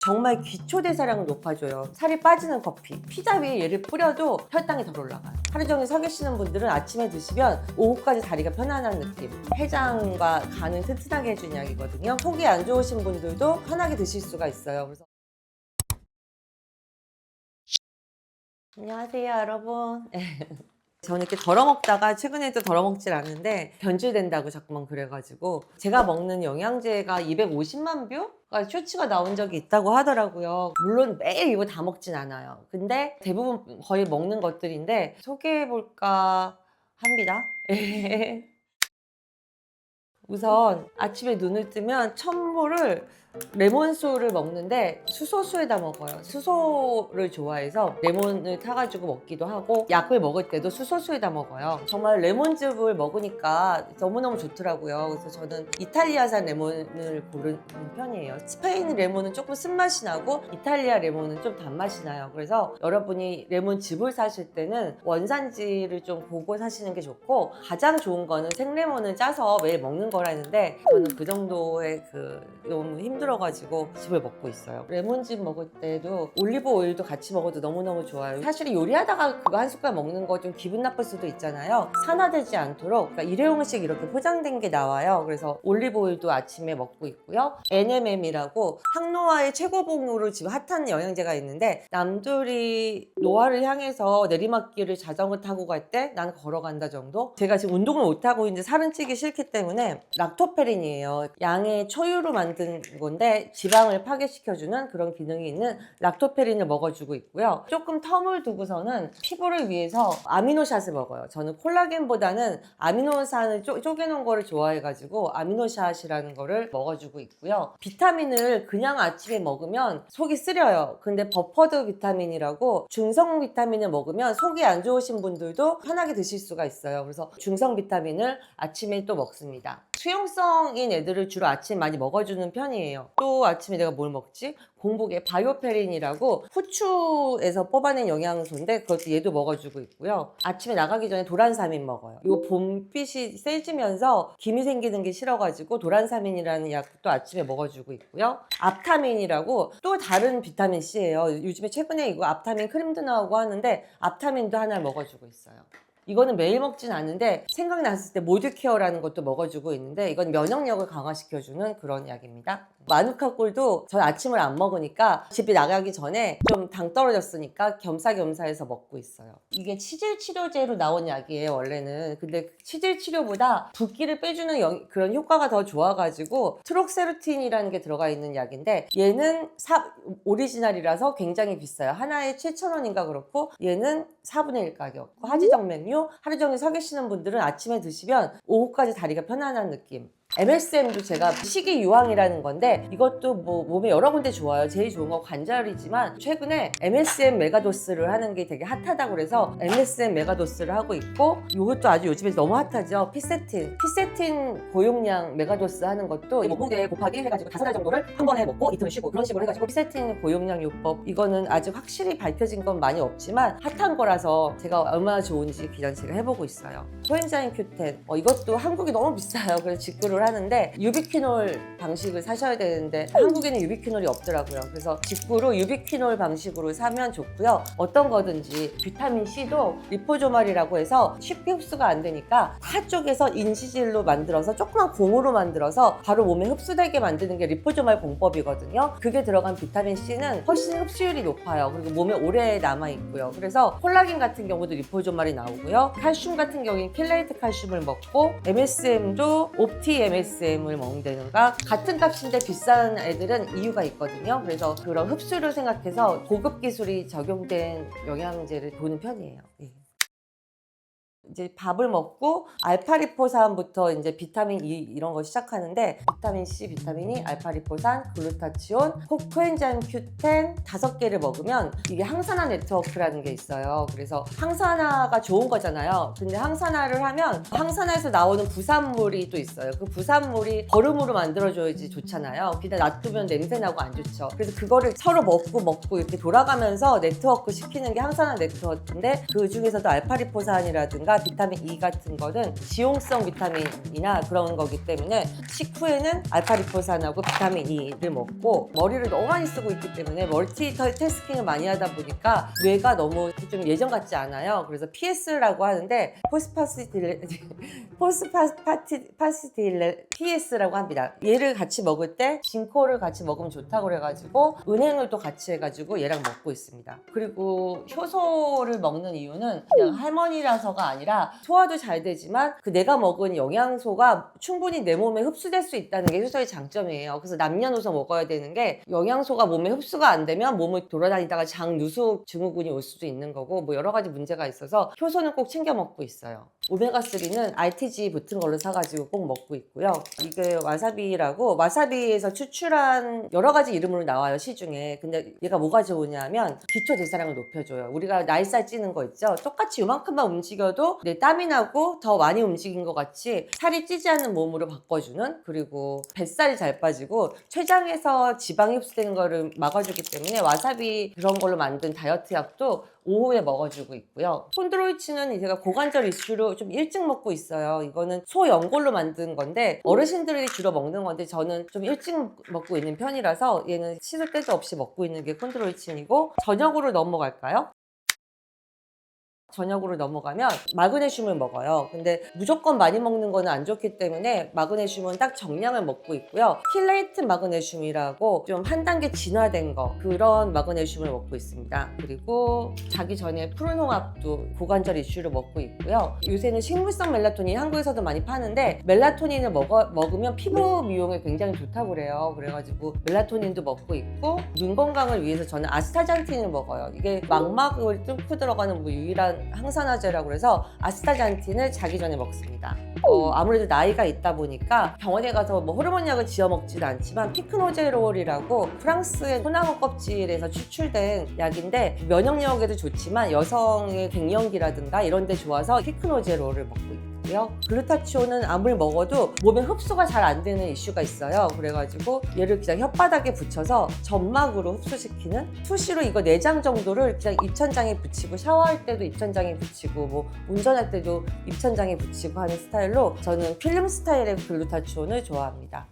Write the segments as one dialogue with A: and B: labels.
A: 정말 기초 대사량을 높아줘요. 살이 빠지는 커피. 피자 위에 얘를 뿌려도 혈당이 덜 올라가요. 하루 종일 서 계시는 분들은 아침에 드시면 오후까지 다리가 편안한 느낌. 해장과 간을 튼튼하게 해주는 약이거든요. 속이 안 좋으신 분들도 편하게 드실 수가 있어요. 그래서 안녕하세요, 여러분. 저는 이렇게 덜어먹다가 최근에도 덜어먹질 않는데 변질된다고 자꾸만 그래가지고 제가 먹는 영양제가 250만 뷰가 쇼츠가 나온 적이 있다고 하더라고요. 물론 매일 이거 다 먹진 않아요. 근데 대부분 거의 먹는 것들인데 소개해볼까 합니다. 우선 아침에 눈을 뜨면 첨보를 레몬수를 먹는데 수소수에다 먹어요. 수소를 좋아해서 레몬을 타가지고 먹기도 하고 약을 먹을 때도 수소수에다 먹어요. 정말 레몬즙을 먹으니까 너무너무 좋더라고요. 그래서 저는 이탈리아산 레몬을 고르는 편이에요. 스페인 레몬은 조금 쓴맛이 나고 이탈리아 레몬은 좀 단맛이 나요. 그래서 여러분이 레몬즙을 사실 때는 원산지를 좀 보고 사시는 게 좋고, 가장 좋은 거는 생레몬을 짜서 매일 먹는 거라는데 저는 그 정도의 너무 힘들어가지고 즙을 먹고 있어요. 레몬즙 먹을 때도 올리브 오일도 같이 먹어도 너무너무 좋아요. 사실 요리하다가 그거 한 숟갈 먹는 거 좀 기분 나쁠 수도 있잖아요. 산화되지 않도록 그러니까 일회용씩 이렇게 포장된 게 나와요. 그래서 올리브 오일도 아침에 먹고 있고요. NMM이라고 항노화의 최고봉으로 지금 핫한 영양제가 있는데, 남들이 노화를 향해서 내리막길을 자전거 타고 갈 때 나는 걸어간다 정도? 제가 지금 운동을 못하고 이제 살은 찌기 싫기 때문에 락토페린이에요. 양의 초유로 만든 건데 지방을 파괴시켜주는 그런 기능이 있는 락토페린을 먹어주고 있고요. 조금 텀을 두고서는 피부를 위해서 아미노샷을 먹어요. 저는 콜라겐보다는 아미노산을 쪼개놓은 거를 좋아해가지고 아미노샷이라는 거를 먹어주고 있고요. 비타민을 그냥 아침에 먹으면 속이 쓰려요. 근데 버퍼드 비타민이라고 중성 비타민을 먹으면 속이 안 좋으신 분들도 편하게 드실 수가 있어요. 그래서 중성 비타민을 아침에 또 먹습니다. 수용성인 애들을 주로 아침에 많이 먹어주는 편이에요. 또 아침에 내가 뭘 먹지? 공복에 바이오페린이라고 후추에서 뽑아낸 영양소인데 그것도 얘도 먹어주고 있고요. 아침에 나가기 전에 도란사민 먹어요. 이거 봄빛이 세지면서 기미 생기는 게 싫어가지고 도란사민이라는 약도 아침에 먹어주고 있고요. 앞타민이라고 또 다른 비타민C예요. 요즘에 최근에 이거 앞타민 크림도 나오고 하는데 앞타민도 하나 먹어주고 있어요. 이거는 매일 먹진 않는데 생각났을 때 모듀케어라는 것도 먹어주고 있는데, 이건 면역력을 강화시켜주는 그런 약입니다. 마누카 꿀도 전 아침을 안 먹으니까 집에 나가기 전에 좀 당 떨어졌으니까 겸사겸사해서 먹고 있어요. 이게 치질 치료제로 나온 약이에요, 원래는. 근데 치질 치료보다 붓기를 빼주는 그런 효과가 더 좋아가지고 트록세루틴이라는 게 들어가 있는 약인데, 얘는 오리지널이라서 굉장히 비싸요. 하나에 7,000원인가 그렇고 얘는 4분의 1 가격. 하지정맥류 하루 종일 서 계시는 분들은 아침에 드시면 오후까지 다리가 편안한 느낌. MSM도 제가 식이유황이라는 건데 이것도 뭐 몸에 여러 군데 좋아요. 제일 좋은 건 관절이지만 최근에 MSM 메가도스를 하는 게 되게 핫하다고 그래서 MSM 메가도스를 하고 있고, 이것도 아주 요즘에 너무 핫하죠. 피세틴 고용량 메가도스 하는 것도 몸무게 곱하기 해가지고 5알 정도를 한 번에 먹고 이틀을 쉬고 그런 식으로 해가지고 피세틴 고용량 요법, 이거는 아직 확실히 밝혀진 건 많이 없지만 핫한 거라서 제가 얼마나 좋은지 그냥 제가 해보고 있어요. 코엔자임 Q10 이것도 한국이 너무 비싸요. 그래서 직구를 하는데 유비퀴놀 방식을 사셔야 되는데 한국에는 유비퀴놀이 없더라고요. 그래서 직구로 유비퀴놀 방식으로 사면 좋고요. 어떤 거든지 비타민C도 리포조말이라고 해서 쉽게 흡수가 안 되니까 파 쪽에서 인시질로 만들어서 조그만 공으로 만들어서 바로 몸에 흡수되게 만드는 게 리포조말 공법이거든요. 그게 들어간 비타민C는 훨씬 흡수율이 높아요. 그리고 몸에 오래 남아있고요. 그래서 콜라겐 같은 경우도 리포조말이 나오고요. 칼슘 같은 경우는 켈레이트 칼슘을 먹고, MSM도 옵티 MSM을 먹는다든가, 같은 값인데 비싼 애들은 이유가 있거든요. 그래서 그런 흡수를 생각해서 고급 기술이 적용된 영양제를 보는 편이에요. 이제 밥을 먹고 알파리포산부터 이제 비타민 E 이런 거 시작하는데, 비타민 C, 비타민 E, 알파리포산, 글루타치온, 코엔자임 Q10 5개를 먹으면 이게 항산화 네트워크라는 게 있어요. 그래서 항산화가 좋은 거잖아요. 근데 항산화를 하면 항산화에서 나오는 부산물이 또 있어요. 그 부산물이 거름으로 만들어줘야지 좋잖아요. 그냥 놔두면 냄새나고 안 좋죠. 그래서 그거를 서로 먹고 이렇게 돌아가면서 네트워크 시키는 게 항산화 네트워크인데, 그 중에서도 알파리포산이라든가 비타민 E 같은 거는 지용성 비타민이나 그런 거기 때문에 식후에는 알파리포산하고 비타민 E를 먹고, 머리를 너무 많이 쓰고 있기 때문에 멀티태스킹을 많이 하다 보니까 뇌가 너무 좀 예전 같지 않아요. 그래서 PS라고 하는데 포스파티딜레 PS라고 합니다. 얘를 같이 먹을 때 진코를 같이 먹으면 좋다고 그래가지고 은행을 또 같이 해가지고 얘랑 먹고 있습니다. 그리고 효소를 먹는 이유는 그냥 할머니라서가 아니라 소화도 잘 되지만 그 내가 먹은 영양소가 충분히 내 몸에 흡수될 수 있다는 게 효소의 장점이에요. 그래서 남녀노소 먹어야 되는 게, 영양소가 몸에 흡수가 안 되면 몸을 돌아다니다가 장누수 증후군이 올 수도 있는 거고 뭐 여러 가지 문제가 있어서 효소는 꼭 챙겨 먹고 있어요. 오메가3는 RTG 붙은 걸로 사가지고 꼭 먹고 있고요. 이게 와사비라고, 와사비에서 추출한 여러 가지 이름으로 나와요, 시중에. 근데 얘가 뭐가 좋으냐면 기초 대사량을 높여줘요. 우리가 나이살 찌는 거 있죠? 똑같이 요만큼만 움직여도 내 땀이 나고 더 많이 움직인 것 같이 살이 찌지 않는 몸으로 바꿔주는, 그리고 뱃살이 잘 빠지고 췌장에서 지방이 흡수되는 거를 막아주기 때문에 와사비 그런 걸로 만든 다이어트 약도 오후에 먹어주고 있고요. 콘드로이친은 제가 고관절 이슈로 좀 일찍 먹고 있어요. 이거는 소연골로 만든 건데 어르신들이 주로 먹는 건데 저는 좀 일찍 먹고 있는 편이라서 얘는 시도 때도 없이 먹고 있는 게 콘드로이친이고, 저녁으로 넘어갈까요? 저녁으로 넘어가면 마그네슘을 먹어요. 근데 무조건 많이 먹는 거는 안 좋기 때문에 마그네슘은 딱 정량을 먹고 있고요. 힐레이트 마그네슘이라고 좀 한 단계 진화된 거, 그런 마그네슘을 먹고 있습니다. 그리고 자기 전에 푸른 홍합도 고관절 이슈로 먹고 있고요. 요새는 식물성 멜라토닌 한국에서도 많이 파는데 멜라토닌을 먹으면 피부 미용에 굉장히 좋다고 그래요. 그래가지고 멜라토닌도 먹고 있고, 눈 건강을 위해서 저는 아스타잔틴을 먹어요. 이게 망막을 뚫고 들어가는 뭐 유일한 항산화제라고 해서 아스타잔틴을 자기 전에 먹습니다. 아무래도 나이가 있다 보니까 병원에 가서 뭐 호르몬 약을 지어 먹지도 않지만 피크노제롤이라고 프랑스의 소나무 껍질에서 추출된 약인데 면역력에도 좋지만 여성의 갱년기라든가 이런 데 좋아서 피크노제롤을 먹고 있고요. 글루타치온은 아무리 먹어도 몸에 흡수가 잘 안 되는 이슈가 있어요. 그래가지고 얘를 그냥 혓바닥에 붙여서 점막으로 흡수시키는, 수시로 이거 4장 정도를 그냥 입천장에 붙이고, 샤워할 때도 입천장에 붙이고 뭐 운전할 때도 입천장에 붙이고 하는 스타일로, 저는 필름 스타일의 글루타치온을 좋아합니다.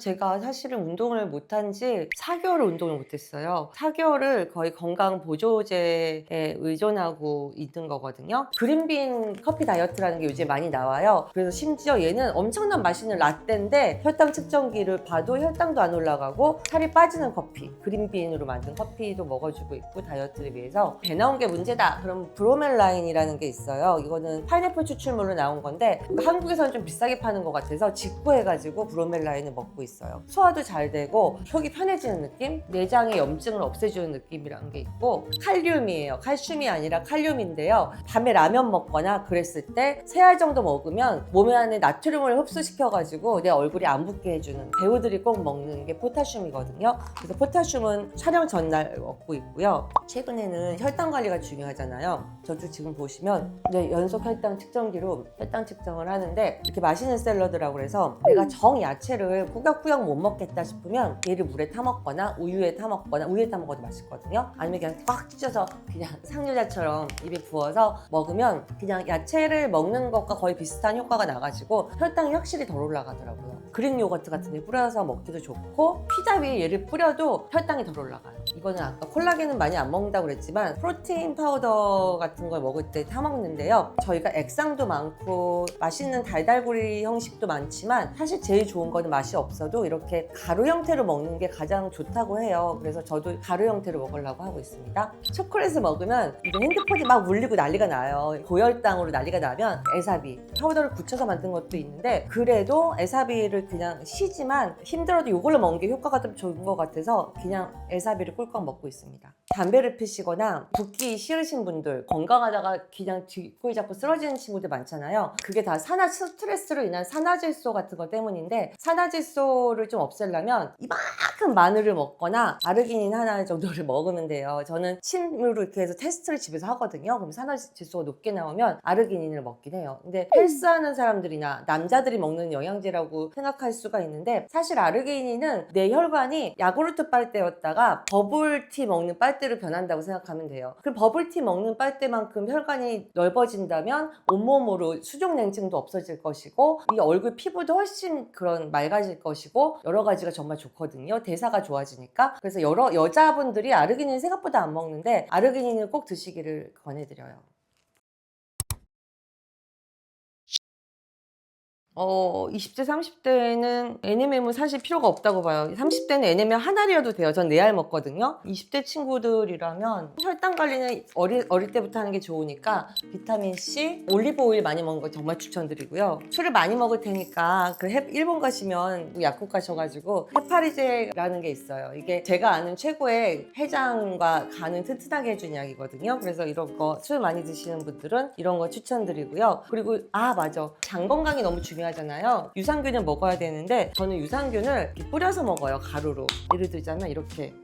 A: 제가 사실은 운동을 못한 지 4개월을 운동을 못했어요. 4개월을 거의 건강 보조제에 의존하고 있는 거거든요. 그린빈 커피 다이어트라는 게 요즘 많이 나와요. 그래서 심지어 얘는 엄청난 맛있는 라떼인데 혈당 측정기를 봐도 혈당도 안 올라가고 살이 빠지는 커피, 그린빈으로 만든 커피도 먹어주고 있고, 다이어트를 위해서. 배 나온 게 문제다 그럼 브로멜라인이라는 게 있어요. 이거는 파인애플 추출물로 나온 건데 한국에서는 좀 비싸게 파는 것 같아서 직구해가지고 브로멜라인을 먹고 있어요. 소화도 잘 되고 속이 편해지는 느낌? 내장의 염증을 없애주는 느낌이란 게 있고, 칼륨이에요. 칼슘이 아니라 칼륨인데요. 밤에 라면 먹거나 그랬을 때 3알 정도 먹으면 몸에 안에 나트륨을 흡수시켜가지고 내 얼굴이 안 붓게 해주는, 배우들이 꼭 먹는 게 포타슘이거든요. 그래서 포타슘은 촬영 전날 먹고 있고요. 최근에는 혈당 관리가 중요하잖아요. 저도 지금 보시면 연속 혈당 측정기로 혈당 측정을 하는데, 이렇게 맛있는 샐러드라고 해서 내가 정 야채를 꾸역꾸역 못 먹겠다 싶으면 얘를 물에 타 먹거나 우유에 타 먹거나, 우유에 타 먹어도 맛있거든요. 아니면 그냥 꽉 찢어서 그냥 상류자처럼 입에 부어서 먹으면 그냥 야채를 먹는 것과 거의 비슷한 효과가 나가지고 혈당이 확실히 덜 올라가더라고요. 그릭 요거트 같은 데 뿌려서 먹기도 좋고, 피자 위에 얘를 뿌려도 혈당이 덜 올라가요. 이거는 아까 콜라겐은 많이 안 먹는다고 그랬지만 프로테인 파우더 같은 걸 먹을 때 타 먹는데요. 저희가 액상도 많고 맛있는 달달구리 형식도 많지만 사실 제일 좋은 거는 맛이 없어도 이렇게 가루 형태로 먹는 게 가장 좋다고 해요. 그래서 저도 가루 형태로 먹으려고 하고 있습니다. 초콜릿을 먹으면 이제 핸드폰이 막 울리고 난리가 나요. 고혈당으로 난리가 나면 에사비 파우더를 굳혀서 만든 것도 있는데, 그래도 에사비를 그냥 쉬지만 힘들어도 이걸로 먹는 게 효과가 좀 좋은 것 같아서 그냥 에사비를 꿀꺽 먹고 있습니다. 담배를 피시거나 붓기 싫으신 분들, 건강하다가 그냥 뒷골 잡고 쓰러지는 친구들 많잖아요. 그게 다 스트레스로 인한 산화질소 같은 것 때문인데, 산화질소를 좀 없애려면 이만큼 마늘을 먹거나 아르기닌 하나 정도를 먹으면 돼요. 저는 침으로 이렇게 해서 테스트를 집에서 하거든요. 그럼 산화질소가 높게 나오면 아르기닌을 먹긴 해요. 근데 헬스하는 사람들이나 남자들이 먹는 영양제라고 생각할 수가 있는데, 사실 아르기닌은 내 혈관이 야구르트 빨대였다가 버블티 먹는 빨대로 변한다고 생각하면 돼요. 그럼 버블티 먹는 빨대만큼 혈관이 넓어진다면 온몸으로 수족냉증도 없어질 것이고 이 얼굴 피부도 훨씬 그런 맑아질 것이고 여러 가지가 정말 좋거든요. 대사가 좋아지니까. 그래서 여러 여자분들이 아르기닌 생각보다 안 먹는데 아르기닌을 꼭 드시기를 권해드려요. 20대, 30대는 NMM은 사실 필요가 없다고 봐요. 30대는 NMM 하나리어도 돼요. 전 4알 먹거든요. 20대 친구들이라면 혈당 관리는 어릴 때부터 하는 게 좋으니까 비타민C, 올리브 오일 많이 먹는 거 정말 추천드리고요. 술을 많이 먹을 테니까 일본 가시면 약국 가셔가지고 헤파리제라는 게 있어요. 이게 제가 아는 최고의 해장과 간을 튼튼하게 해주는 약이거든요. 그래서 이런 거 술 많이 드시는 분들은 이런 거 추천드리고요. 그리고 맞아. 장 건강이 너무 중요하잖아요. 유산균을 먹어야 되는데 저는 유산균을 뿌려서 먹어요. 가루로. 예를 들자면 이렇게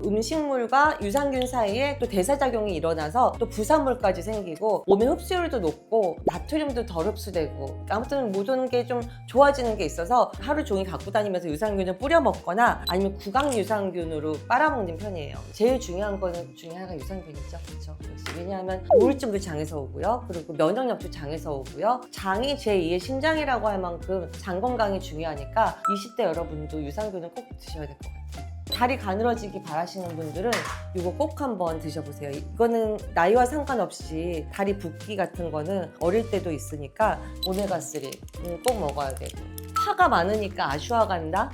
A: 음식물과 유산균 사이에 또 대사작용이 일어나서 또 부산물까지 생기고 몸의 흡수율도 높고 나트륨도 덜 흡수되고 아무튼 모든 게 좀 좋아지는 게 있어서 하루 종일 갖고 다니면서 유산균을 뿌려 먹거나 아니면 구강 유산균으로 빨아먹는 편이에요. 제일 중요한 거는 중에 하나가 유산균이죠. 그렇죠? 왜냐하면 우울증도 장에서 오고요. 그리고 면역력도 장에서 오고요. 장이 제2의 심장이라고 할 만큼 장 건강이 중요하니까 20대 여러분도 유산균을 꼭 드셔야 될 것 같아요. 다리 가늘어지기 바라시는 분들은 이거 꼭 한번 드셔보세요. 이거는 나이와 상관없이 다리 붓기 같은 거는 어릴 때도 있으니까 오메가3 꼭 먹어야 되고 화가 많으니까 아슈아간다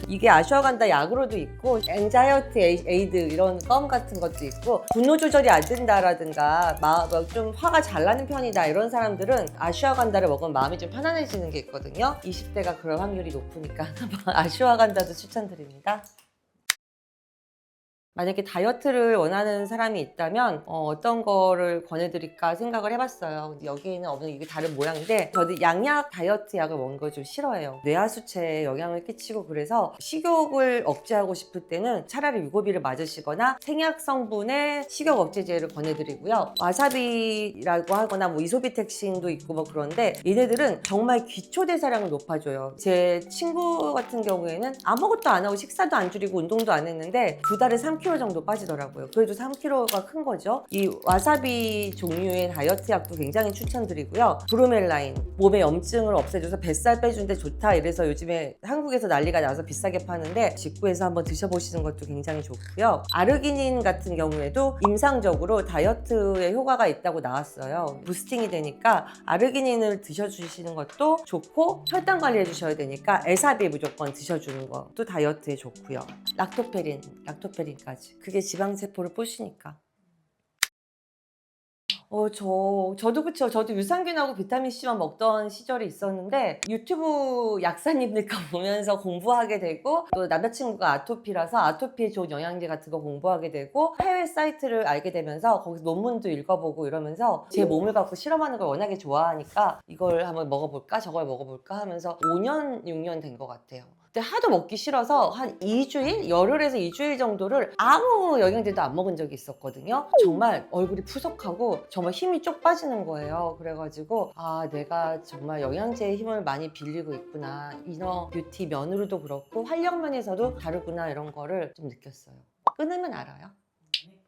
A: 이게 아슈아간다 약으로도 있고 엔자이어티 에이드 이런 껌 같은 것도 있고 분노 조절이 안 된다라든가 좀 화가 잘 나는 편이다 이런 사람들은 아슈아간다를 먹으면 마음이 좀 편안해지는 게 있거든요. 20대가 그럴 확률이 높으니까 아슈아간다도 추천드립니다. 만약에 다이어트를 원하는 사람이 있다면 어떤 거를 권해드릴까 생각을 해봤어요. 근데 여기에는 없는 이게 다른 모양인데 저는 양약 다이어트 약을 먹는 걸 좀 싫어해요. 뇌하수체에 영향을 끼치고 그래서 식욕을 억제하고 싶을 때는 차라리 유고비를 맞으시거나 생약 성분의 식욕 억제제를 권해드리고요. 와사비라고 하거나 뭐 이소비텍신도 있고 뭐 그런데 얘네들은 정말 기초 대사량을 높아줘요. 제 친구 같은 경우에는 아무것도 안 하고 식사도 안 줄이고 운동도 안 했는데 2달에 3kg 정도 빠지더라고요. 그래도 3kg가 큰 거죠. 이 와사비 종류의 다이어트 약도 굉장히 추천드리고요. 브로멜라인, 몸의 염증을 없애줘서 뱃살 빼주는데 좋다 이래서 요즘에 한국에서 난리가 나서 비싸게 파는데 직구해서 한번 드셔보시는 것도 굉장히 좋고요. 아르기닌 같은 경우에도 임상적으로 다이어트에 효과가 있다고 나왔어요. 부스팅이 되니까 아르기닌을 드셔주시는 것도 좋고 혈당 관리해 주셔야 되니까 에사비 무조건 드셔주는 것도 다이어트에 좋고요. 락토페린까지. 그게 지방세포를 부시니까. 저도 그쵸. 저도 유산균하고 비타민C만 먹던 시절이 있었는데 유튜브 약사님들 거 보면서 공부하게 되고 또 남자친구가 아토피라서 아토피에 좋은 영양제 같은 거 공부하게 되고 해외 사이트를 알게 되면서 거기서 논문도 읽어보고 이러면서 제 몸을 갖고 실험하는 걸 워낙에 좋아하니까 이걸 한번 먹어볼까 저걸 먹어볼까 하면서 5년, 6년 된 것 같아요. 근데 하도 먹기 싫어서 한 2주일? 열흘에서 2주일 정도를 아무 영양제도 안 먹은 적이 있었거든요. 정말 얼굴이 푸석하고 정말 힘이 쪽 빠지는 거예요. 그래가지고 내가 정말 영양제의 힘을 많이 빌리고 있구나. 이너 뷰티 면으로도 그렇고 활력 면에서도 다르구나 이런 거를 좀 느꼈어요. 끊으면 알아요.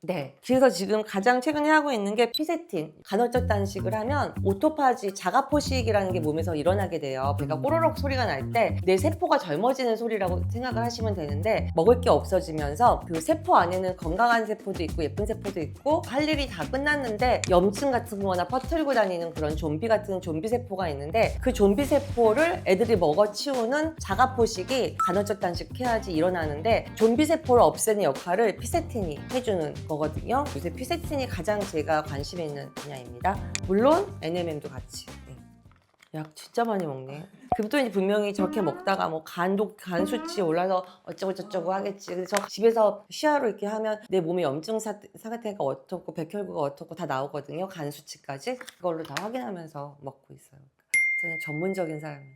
A: 네. 그래서 지금 가장 최근에 하고 있는 게 피세틴. 간헐적 단식을 하면 오토파지, 자가포식이라는 게 몸에서 일어나게 돼요. 배가 꼬르륵 소리가 날 때 내 세포가 젊어지는 소리라고 생각을 하시면 되는데 먹을 게 없어지면서 그 세포 안에는 건강한 세포도 있고 예쁜 세포도 있고 할 일이 다 끝났는데 염증 같은 거나 퍼뜨리고 다니는 그런 좀비 같은 좀비 세포가 있는데 그 좀비 세포를 애들이 먹어치우는 자가포식이 간헐적 단식해야지 일어나는데 좀비 세포를 없애는 역할을 피세틴이 해주는 거거든요. 요새 피세틴이 가장 제가 관심 있는 분야입니다. 물론 NMM도 같이. 네. 약 진짜 많이 먹네. 금돈이 분명히 저렇게 먹다가 뭐 간 수치 올라서 어쩌고 저쩌고 하겠지. 그래서 집에서 시야로 이렇게 하면 내 몸에 염증 상태가 어떻고 백혈구가 어떻고 다 나오거든요. 간 수치까지 그걸로 다 확인하면서 먹고 있어요. 저는 전문적인 사람이에요.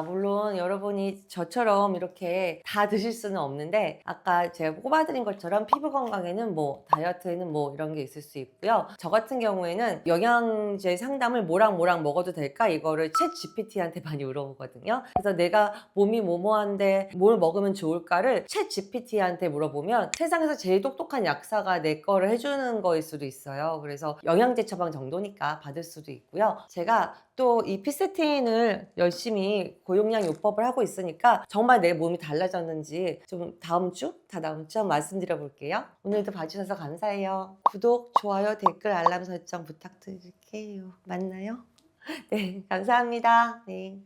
A: 물론 여러분이 저처럼 이렇게 다 드실 수는 없는데 아까 제가 꼽아드린 것처럼 피부 건강에는 뭐 다이어트에는 뭐 이런 게 있을 수 있고요. 저 같은 경우에는 영양제 상담을 뭐랑 먹어도 될까? 이거를 챗 GPT한테 많이 물어보거든요. 그래서 내가 몸이 뭐뭐한데 뭘 먹으면 좋을까를 챗 GPT한테 물어보면 세상에서 제일 똑똑한 약사가 내 거를 해주는 거일 수도 있어요. 그래서 영양제 처방 정도니까 받을 수도 있고요. 제가 또 이 피스틴을 열심히 고용량 요법을 하고 있으니까 정말 내 몸이 달라졌는지 좀 다음 주 한번 말씀드려 볼게요. 오늘도 봐주셔서 감사해요. 구독, 좋아요, 댓글, 알람 설정 부탁드릴게요. 맞나요? 네, 감사합니다. 네.